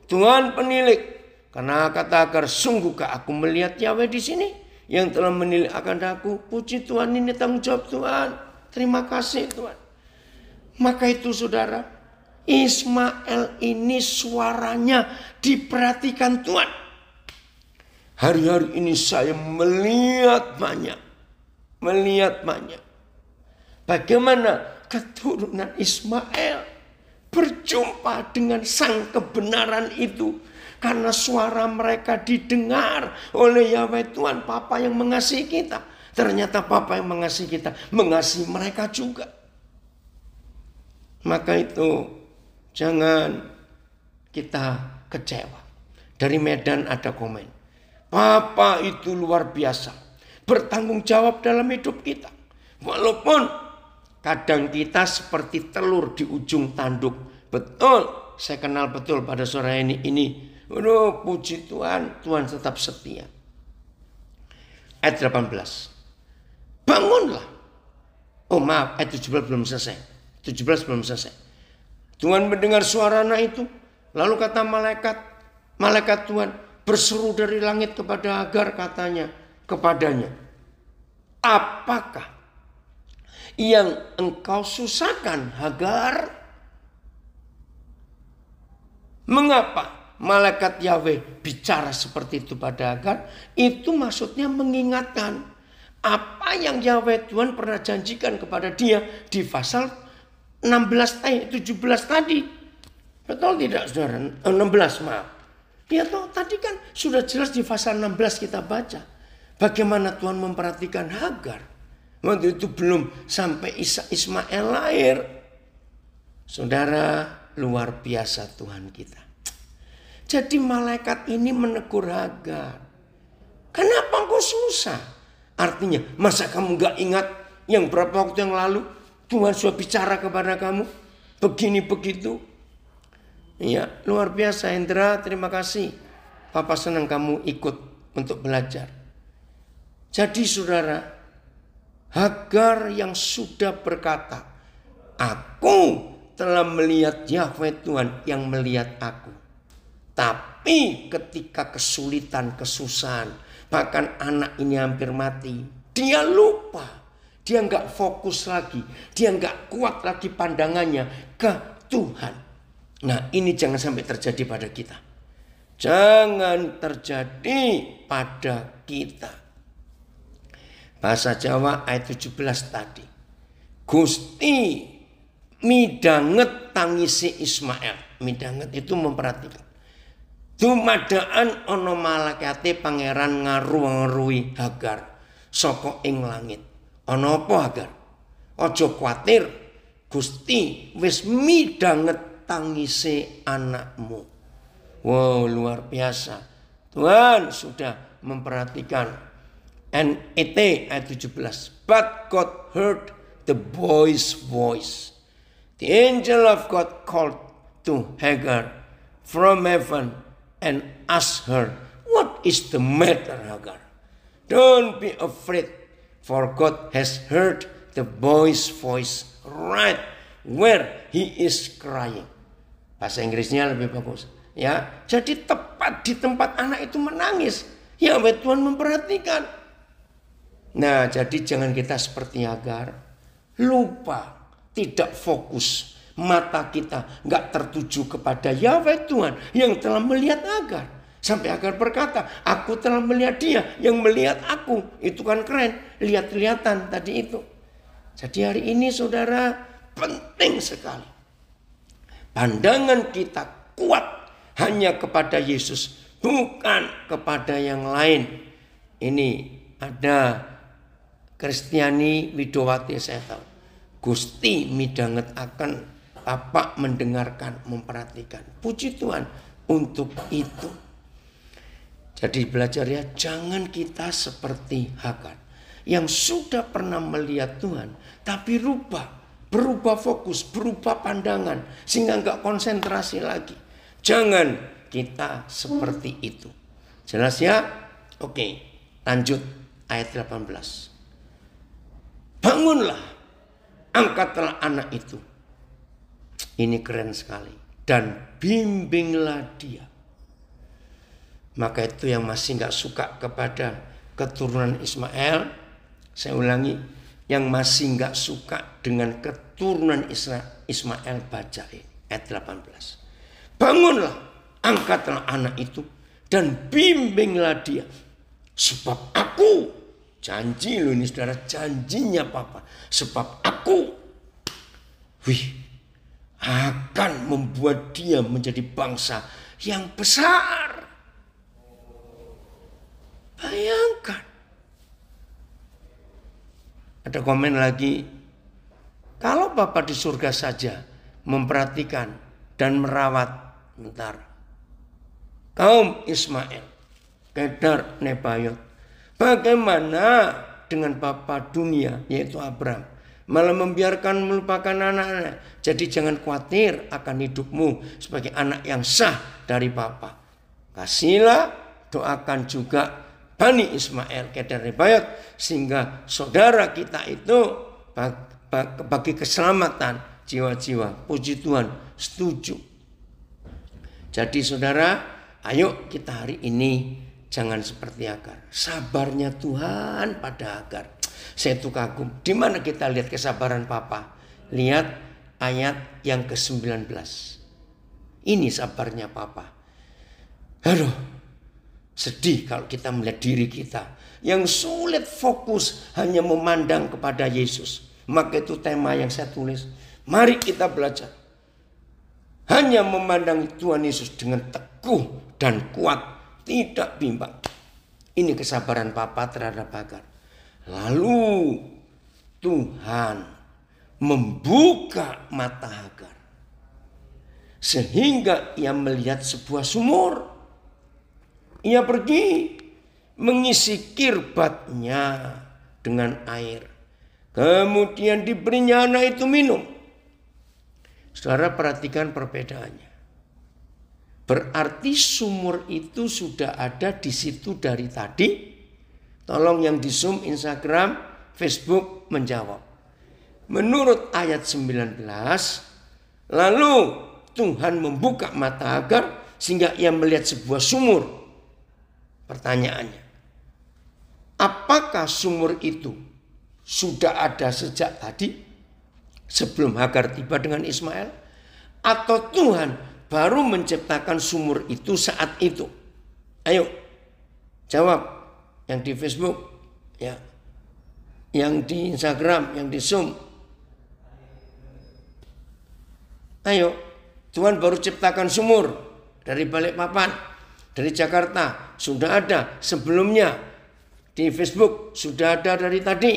Tuhan penilik. Karena kata Hagar, sungguhkah aku melihat Yahweh di sini yang telah menilik akan aku. Puji Tuhan, ini tanggung jawab Tuhan. Terima kasih Tuhan. Maka itu saudara, Ismail ini suaranya diperhatikan Tuhan. Hari-hari ini saya melihat banyak. Bagaimana keturunan Ismail berjumpa dengan sang kebenaran itu. Karena suara mereka didengar oleh Yahweh Tuhan, Bapa yang mengasihi kita. Ternyata Bapa yang mengasihi kita, mengasihi mereka juga. Maka itu jangan kita kecewa. Dari Medan ada komen. Bapa itu luar biasa. Bertanggung jawab dalam hidup kita. Walaupun kadang kita seperti telur di ujung tanduk. Betul, saya kenal betul pada sore ini. Aduh, puji Tuhan, Tuhan tetap setia. Ayat 18. Bangunlah. Oh maaf, ayat 17 belum selesai. 17 belum selesai. Tuhan mendengar suara anak itu. Lalu kata malaikat Tuhan berseru dari langit kepada Hagar, katanya kepadanya, apakah yang engkau susahkan Hagar? Mengapa malaikat Yahweh bicara seperti itu pada Hagar? Itu maksudnya mengingatkan apa yang Yahweh Tuhan pernah janjikan kepada dia di pasal 17 tadi. Betul tidak saudara? 16 maaf. Ya toh tadi kan sudah jelas di pasal 16 kita baca. Bagaimana Tuhan memperhatikan Hagar. Waktu itu belum sampai Ismail lahir. Saudara, luar biasa Tuhan kita. Jadi malaikat ini menegur Hagar. Kenapa engkau susah? Artinya, masa kamu gak ingat yang berapa waktu yang lalu Tuhan sudah bicara kepada kamu? Begini begitu. Ya, luar biasa Hendra, terima kasih. Papa senang kamu ikut untuk belajar. Jadi saudara, Hagar yang sudah berkata, aku telah melihat Yahweh Tuhan yang melihat aku. Tapi ketika kesulitan, kesusahan, bahkan anak ini hampir mati, dia lupa. Dia nggak fokus lagi. Dia nggak kuat lagi pandangannya ke Tuhan. Nah, ini jangan sampai terjadi pada kita. Jangan terjadi pada kita. Bahasa Jawa ayat 17 tadi. Gusti midanget tangisi Ismail. Midanget itu memperhatikan. Dumadaan ono malakate pangeran ngaru-ngarui Hagar saka ing langit. Ono apa Hagar? Ojo kuatir. Gusti wis midanget tangisi anakmu. Wow, luar biasa. Tuhan sudah memperhatikan. NET ayat 17. But God heard the boy's voice. The angel of God called to Hagar from heaven and asked her, what is the matter, Hagar? Don't be afraid, for God has heard the boy's voice right where he is crying. Bahasa Inggrisnya lebih bagus. Ya, jadi tepat di tempat anak itu menangis. Yahweh Tuhan memperhatikan. Nah, jadi jangan kita seperti Hagar, lupa, tidak fokus. Mata kita nggak tertuju kepada Yahweh Tuhan yang telah melihat Hagar. Sampai Hagar berkata, aku telah melihat dia yang melihat aku. Itu kan keren, lihat-lihatan tadi itu. Jadi hari ini saudara, penting sekali. Pandangan kita kuat hanya kepada Yesus, bukan kepada yang lain. Ini ada Kristiani Widowati, saya tahu. Gusti midanget akan Bapak mendengarkan, memperhatikan. Puji Tuhan untuk itu. Jadi belajar ya, jangan kita seperti Hagar yang sudah pernah melihat Tuhan, tapi berubah fokus, berubah pandangan, sehingga nggak konsentrasi lagi. Jangan kita seperti itu. Jelas ya? Oke, lanjut ayat 18. Bangunlah, angkatlah anak itu. Ini keren sekali. Dan bimbinglah dia. Maka itu yang masih gak suka kepada keturunan Ismail. Saya ulangi. Yang masih gak suka dengan keturunan Ismail, baca ini. Ayat 18. Bangunlah, angkatlah anak itu. Dan bimbinglah dia. Sebab aku, janji loh ini saudara, janjinya Papa. Sebab aku akan membuat dia menjadi bangsa yang besar. Bayangkan. Ada komen lagi. Kalau Bapak di surga saja memperhatikan dan merawat kaum Ismail, Kedar, Nebayot, bagaimana dengan Bapa dunia yaitu Abraham? Malah membiarkan melupakan anak-anak. Jadi jangan khawatir akan hidupmu sebagai anak yang sah dari Bapa. Kasihlah, doakan juga Bani Ismail, Kedar, Nebayot, sehingga saudara kita itu bagi keselamatan jiwa-jiwa. Puji Tuhan, setuju. Jadi saudara, ayo kita hari ini jangan seperti Hagar. Sabarnya Tuhan pada Hagar. Saya tuh kagum. Di mana kita lihat kesabaran Papa? Lihat ayat yang ke-19. Ini sabarnya Papa. Aduh, sedih kalau kita melihat diri kita yang sulit fokus hanya memandang kepada Yesus. Maka itu tema yang saya tulis. Mari kita belajar hanya memandang Tuhan Yesus dengan teguh dan kuat, tidak bimbang. Ini kesabaran Bapa terhadap Hagar. Lalu Tuhan membuka mata Hagar sehingga ia melihat sebuah sumur. Ia pergi mengisi kirbatnya dengan air. Kemudian diberinya anak itu minum. Saudara perhatikan perbedaannya. Berarti sumur itu sudah ada di situ dari tadi. Tolong yang di Zoom, Instagram, Facebook menjawab. Menurut ayat 19, lalu Tuhan membuka mata Hagar sehingga ia melihat sebuah sumur. Pertanyaannya, apakah sumur itu sudah ada sejak tadi sebelum Hagar tiba dengan Ismail? Atau Tuhan baru menciptakan sumur itu saat itu? Ayo jawab, yang di Facebook, ya, yang di Instagram, yang di Zoom. Ayo, Tuhan baru ciptakan sumur dari Balikpapan, dari Jakarta, sudah ada sebelumnya. Di Facebook sudah ada dari tadi.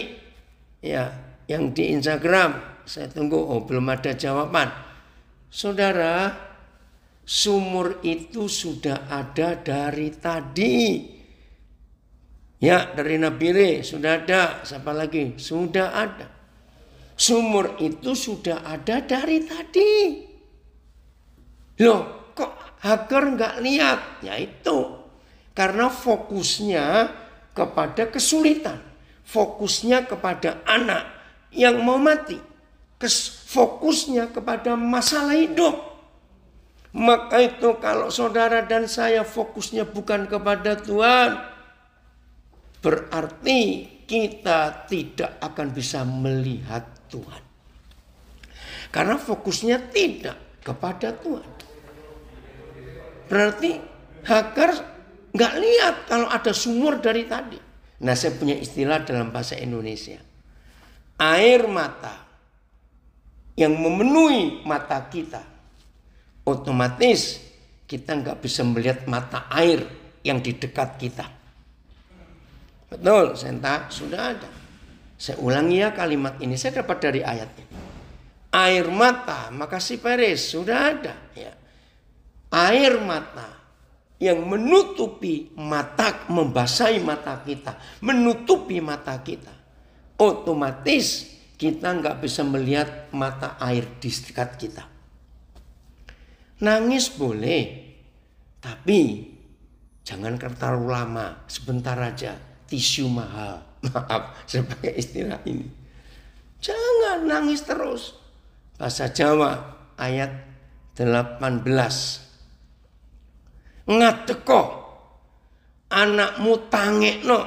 Ya, yang di Instagram saya tunggu, belum ada jawaban. Saudara, sumur itu sudah ada dari tadi. Ya, dari Nabi Re sudah ada. Siapa lagi? Sudah ada. Sumur itu sudah ada dari tadi. Loh, kok Hagar nggak lihat? Ya itu karena fokusnya kepada kesulitan, fokusnya kepada anak yang mau mati, fokusnya kepada masalah hidup. Maka itu kalau saudara dan saya fokusnya bukan kepada Tuhan, berarti kita tidak akan bisa melihat Tuhan. Karena fokusnya tidak kepada Tuhan. Berarti Hagar nggak lihat kalau ada sumur dari tadi. Nah, saya punya istilah dalam bahasa Indonesia. Air mata yang memenuhi mata kita, otomatis kita nggak bisa melihat mata air yang di dekat kita. Betul, Senta, sudah ada. Saya ulangi ya kalimat ini, saya dapat dari ayatnya. Air mata, makasih Peres, sudah ada. Ya. Air mata yang menutupi mata, membasahi mata kita, menutupi mata kita. Otomatis kita nggak bisa melihat mata air di dekat kita. Nangis boleh, tapi jangan terlalu lama, sebentar aja. Tisu mahal, maaf saya pakai istilah ini. Jangan nangis terus. Bahasa Jawa ayat 18. Ngadeko anakmu tangekno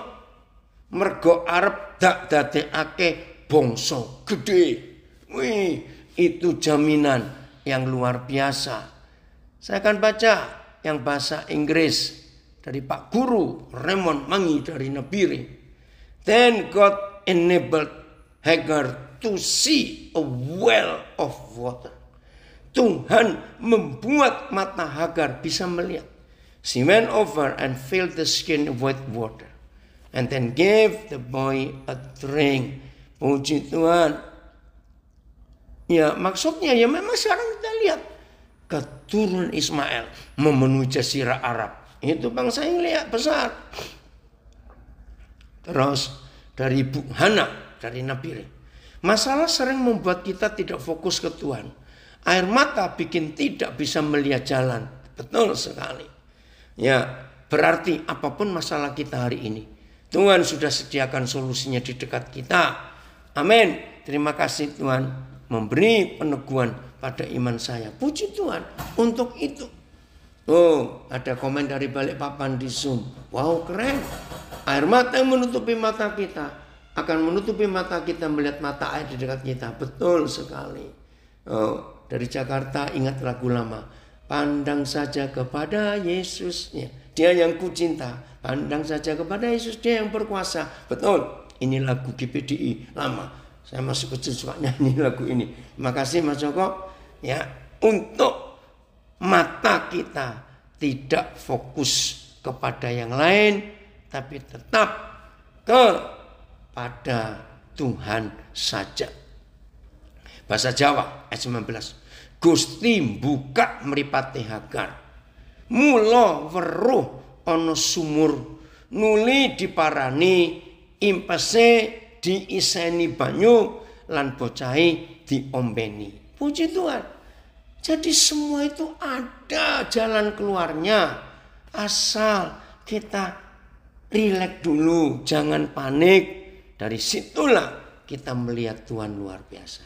mergo arep dak dadekake bangsa gede. Wih, itu jaminan yang luar biasa. Saya akan baca yang bahasa Inggris dari Pak Guru Raymond Mangi dari Nabire. Then God enabled Hagar to see a well of water. Tuhan membuat mata Hagar bisa melihat. She went over and filled the skin with water, and then gave the boy a drink. Puji Tuhan. Ya, maksudnya ya memang sekarang kita lihat keturunan Ismail memenuhi jazirah Arab. Itu bangsa yang lihat besar. Terus dari Ibu Hana dari Nabire. Masalah sering membuat kita tidak fokus ke Tuhan. Air mata bikin tidak bisa melihat jalan. Betul sekali. Ya, berarti apapun masalah kita hari ini, Tuhan sudah sediakan solusinya di dekat kita. Amin. Terima kasih Tuhan memberi peneguhan pada iman saya. Puji Tuhan untuk itu. Oh, ada komen dari Balikpapan di Zoom. Wow, keren. Air mata yang menutupi mata kita akan menutupi mata kita melihat mata air di dekat kita. Betul sekali. Oh, dari Jakarta ingat lagu lama. Pandang saja kepada Yesusnya, Dia yang kucinta. Pandang saja kepada Yesus, Dia yang berkuasa. Betul, ini lagu GPDI lama. Saya masih kecil suka nyanyi lagu ini. Terima kasih Mas Joko. Ya, untuk mata kita tidak fokus kepada yang lain, tapi tetap kepada Tuhan saja. Bahasa Jawa ayat 19. Gusti buka mripate Hagar. Mula weruh ana sumur, nuli diparani, impese diiseni banyu, lan bocahe diombeni. Puji Tuhan. Jadi semua itu ada jalan keluarnya. Asal kita rileks dulu, jangan panik. Dari situlah kita melihat Tuhan luar biasa.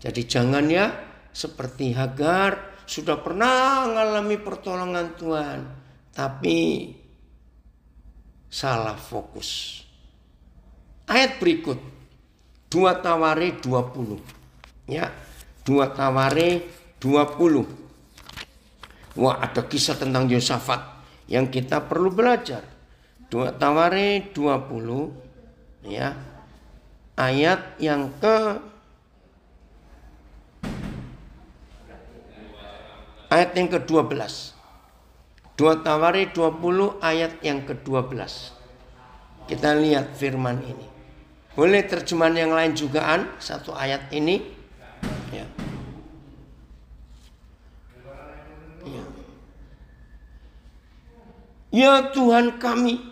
Jadi jangan ya seperti Hagar, sudah pernah mengalami pertolongan Tuhan, tapi salah fokus. Ayat berikut 2 Tawari 20. Ya, 2 Tawari 20. Wah, ada kisah tentang Yosafat yang kita perlu belajar. 2 Tawari 20 ya. Ayat yang ke-12. 2 Tawari 20 ayat yang ke-12. Kita lihat firman ini. Boleh terjemahan yang lain jugaan satu ayat ini? Ya. Ya. Ya Tuhan kami,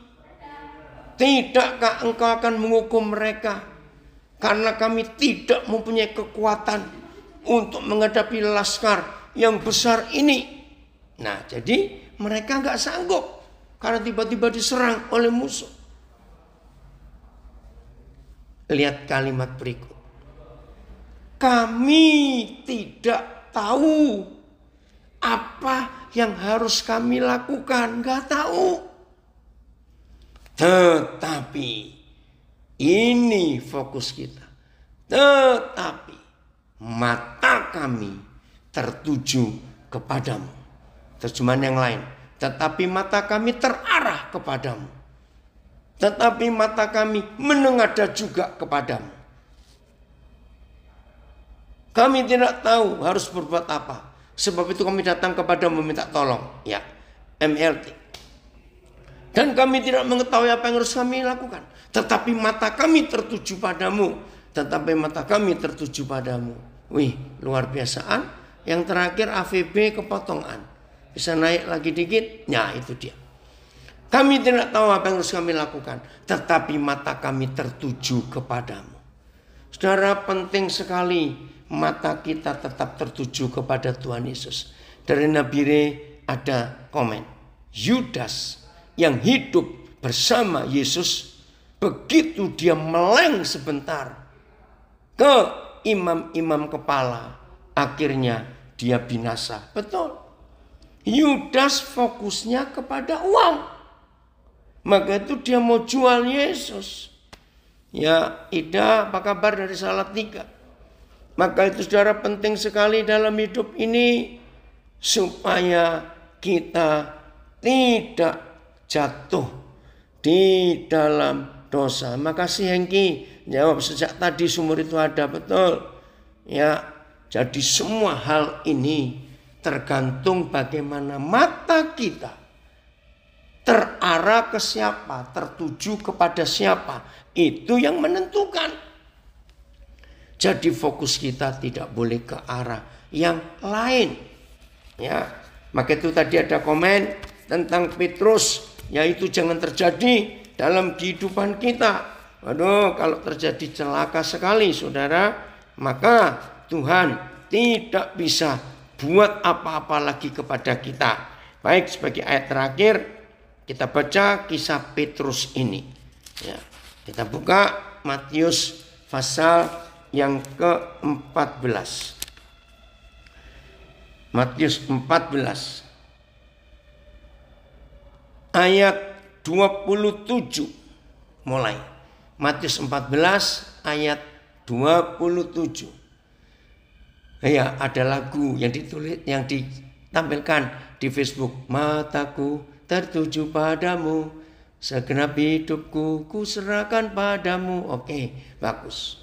tidakkah Engkau akan menghukum mereka? Karena kami tidak mempunyai kekuatan untuk menghadapi laskar yang besar ini. Nah, jadi mereka gak sanggup karena tiba-tiba diserang oleh musuh. Lihat kalimat berikut. Kami tidak tahu apa yang harus kami lakukan. Gak tahu. Tetapi ini fokus kita. Tetapi mata kami tertuju kepadamu. Terjemahan yang lain. Tetapi mata kami terarah kepadamu. Tetapi mata kami menengadah juga kepadamu. Kami tidak tahu harus berbuat apa. Sebab itu kami datang kepadamu meminta tolong. Ya, MLT. Dan kami tidak mengetahui apa yang harus kami lakukan. Tetapi mata kami tertuju padamu. Tetapi mata kami tertuju padamu. Wih, luar biasaan. Yang terakhir AVB kepotongan. Bisa naik lagi dikit. Ya, itu dia. Kami tidak tahu apa yang harus kami lakukan. Tetapi mata kami tertuju kepadamu. Saudara, penting sekali mata kita tetap tertuju kepada Tuhan Yesus. Dari Nabi Re ada komen. Yudas yang hidup bersama Yesus, begitu dia meleng sebentar ke imam-imam kepala, akhirnya dia binasa. Betul. Yudas fokusnya kepada uang. Maka itu dia mau jual Yesus. Ya, Ida, apa kabar dari Salatiga? Maka itu saudara penting sekali dalam hidup ini supaya kita tidak jatuh di dalam dosa. Makasih Hengki, jawab sejak tadi sumur itu ada, betul. Ya, jadi semua hal ini tergantung bagaimana mata kita terarah ke siapa, tertuju kepada siapa. Itu yang menentukan. Jadi fokus kita tidak boleh ke arah yang lain. Ya, maka itu tadi ada komen tentang Petrus, yaitu jangan terjadi dalam kehidupan kita. Waduh, kalau terjadi celaka sekali saudara, maka Tuhan tidak bisa buat apa-apa lagi kepada kita. Baik, sebagai ayat terakhir kita baca kisah Petrus ini. Ya, kita buka Matius pasal yang ke-14. Matius 14 ayat 27 mulai. Matius 14 ayat 27. Ya, ada lagu yang ditulis, yang tampilkan di Facebook. Mataku tertuju padamu, segenap hidupku ku serahkan padamu. Oke, bagus.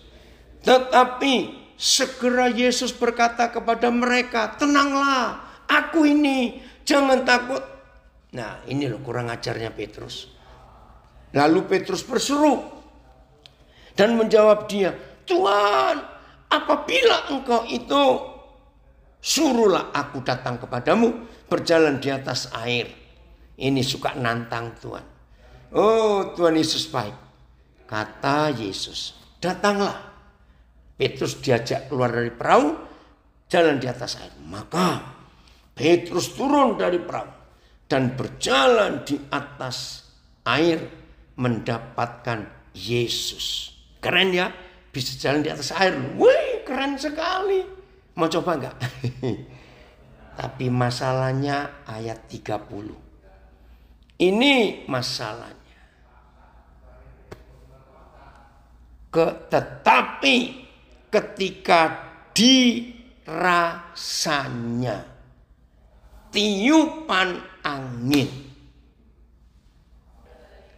Tetapi segera Yesus berkata kepada mereka, tenanglah, aku ini, jangan takut. Nah, ini loh kurang ajarnya Petrus. Lalu Petrus berseru dan menjawab dia, Tuhan, apabila engkau itu, suruhlah aku datang kepadamu berjalan di atas air. Ini suka nantang Tuhan. Oh, Tuhan Yesus baik. Kata Yesus, datanglah. Petrus diajak keluar dari perahu, jalan di atas air. Maka Petrus turun dari perahu dan berjalan di atas air mendapatkan Yesus. Keren ya, bisa jalan di atas air. Wih, keren sekali. Mau coba enggak? Tapi masalahnya ayat 30. Ini masalahnya. Tetapi ketika dirasanya tiupan angin.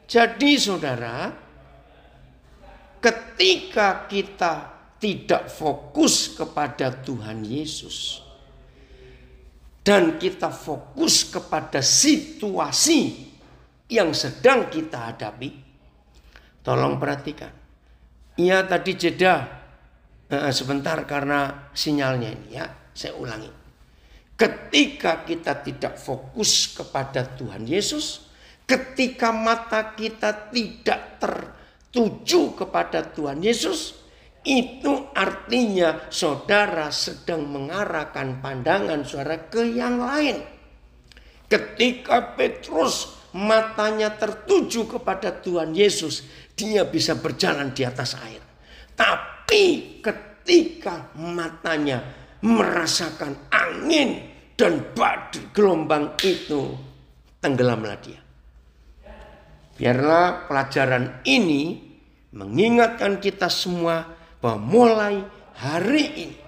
Jadi saudara, ketika kita tidak fokus kepada Tuhan Yesus dan kita fokus kepada situasi yang sedang kita hadapi, tolong perhatikan. Iya, tadi jeda sebentar karena sinyalnya ini ya, saya ulangi. Ketika kita tidak fokus kepada Tuhan Yesus, ketika mata kita tidak tertuju kepada Tuhan Yesus, itu artinya saudara sedang mengarahkan pandangan saudara ke yang lain. Ketika Petrus matanya tertuju kepada Tuhan Yesus, dia bisa berjalan di atas air. Tapi ketika matanya merasakan angin dan badai gelombang itu, tenggelamlah dia. Biarlah pelajaran ini mengingatkan kita semua bahwa mulai hari ini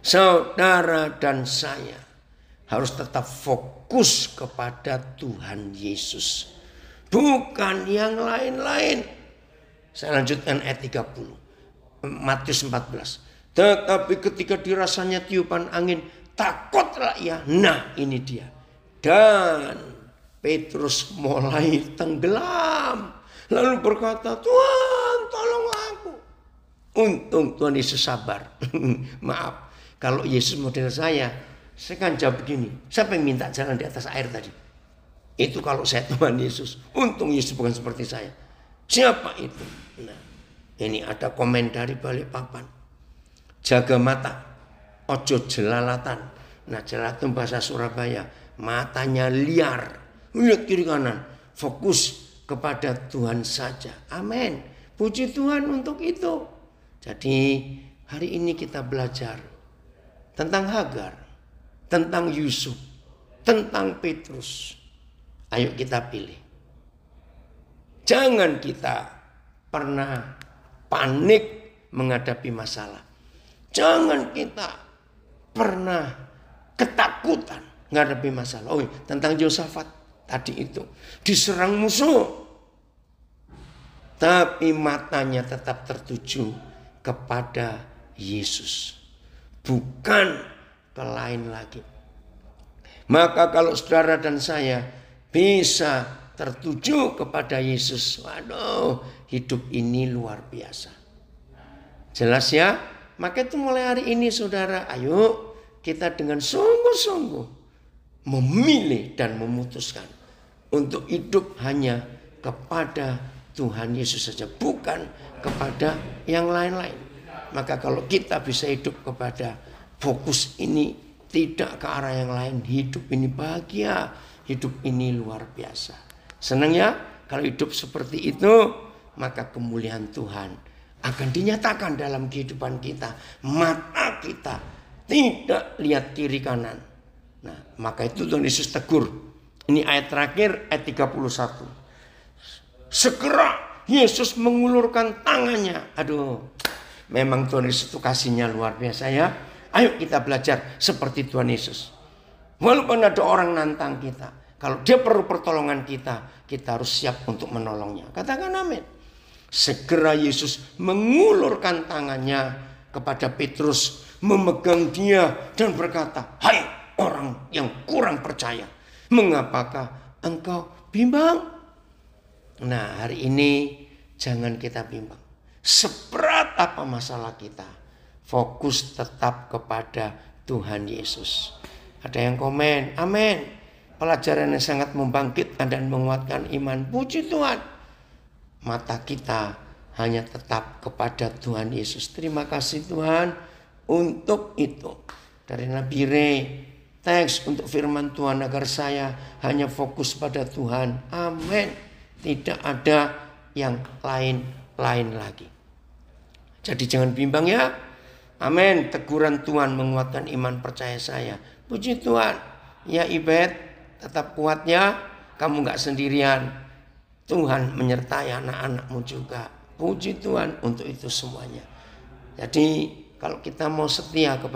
saudara dan saya harus tetap fokus kepada Tuhan Yesus, bukan yang lain-lain. Saya lanjutkan ayat 30. Matius 14. Tetapi ketika dirasanya tiupan angin, takutlah ia. Nah, ini dia. Dan Petrus mulai tenggelam. Lalu berkata, Tuhan, tolonglah aku. Untung Tuhan Yesus sabar. Maaf, kalau Yesus model saya kan jawab begini. Siapa yang minta jalan di atas air tadi? Itu kalau saya Tuhan Yesus. Untung Yesus bukan seperti saya. Siapa itu? Nah, ini ada komen dari Balikpapan. Jaga mata, ojo jelalatan. Nah, jelalatan bahasa Surabaya. Matanya liar. Lihat kiri kanan. Fokus kepada Tuhan saja. Amin. Puji Tuhan untuk itu. Jadi hari ini kita belajar tentang Hagar, tentang Yusuf, tentang Petrus. Ayo kita pilih. Jangan kita pernah panik menghadapi masalah. Jangan kita pernah ketakutan menghadapi masalah. Oh, tentang Yosafat tadi itu diserang musuh, tapi matanya tetap tertuju kepada Yesus, bukan ke lain lagi. Maka kalau saudara dan saya bisa tertuju kepada Yesus, waduh, hidup ini luar biasa. Jelas ya? Maka itu mulai hari ini saudara, ayo kita dengan sungguh-sungguh memilih dan memutuskan untuk hidup hanya kepada Tuhan Yesus saja, bukan kepada yang lain-lain. Maka kalau kita bisa hidup kepada fokus ini, tidak ke arah yang lain, hidup ini bahagia, hidup ini luar biasa. Senang ya kalau hidup seperti itu, maka kemuliaan Tuhan akan dinyatakan dalam kehidupan kita. Mata kita tidak lihat kiri kanan. Nah, maka itu Tuhan Yesus tegur. Ini ayat terakhir, ayat 31. Segera Yesus mengulurkan tangannya. Aduh, memang Tuhan Yesus itu kasihnya luar biasa ya. Ayo kita belajar seperti Tuhan Yesus. Walaupun ada orang nantang kita, kalau dia perlu pertolongan kita, kita harus siap untuk menolongnya. Katakan amin. Segera Yesus mengulurkan tangannya kepada Petrus, memegang dia dan berkata, "Hai orang yang kurang percaya, mengapakah engkau bimbang?" Nah, hari ini jangan kita bimbang. Seberat apa masalah kita, fokus tetap kepada Tuhan Yesus. Ada yang komen, amin. Pelajaran yang sangat membangkitkan dan menguatkan iman. Puji Tuhan. Mata kita hanya tetap kepada Tuhan Yesus. Terima kasih Tuhan untuk itu. Dari Nabi Ray, teks untuk firman Tuhan agar saya hanya fokus pada Tuhan. Amin. Tidak ada yang lain lagi. Jadi jangan bimbang ya. Amin. Teguran Tuhan menguatkan iman percaya saya. Puji Tuhan. Ya Ibet, tetap kuatnya. Kamu gak sendirian. Tuhan menyertai anak-anakmu juga. Puji Tuhan untuk itu semuanya. Jadi kalau kita mau setia kepada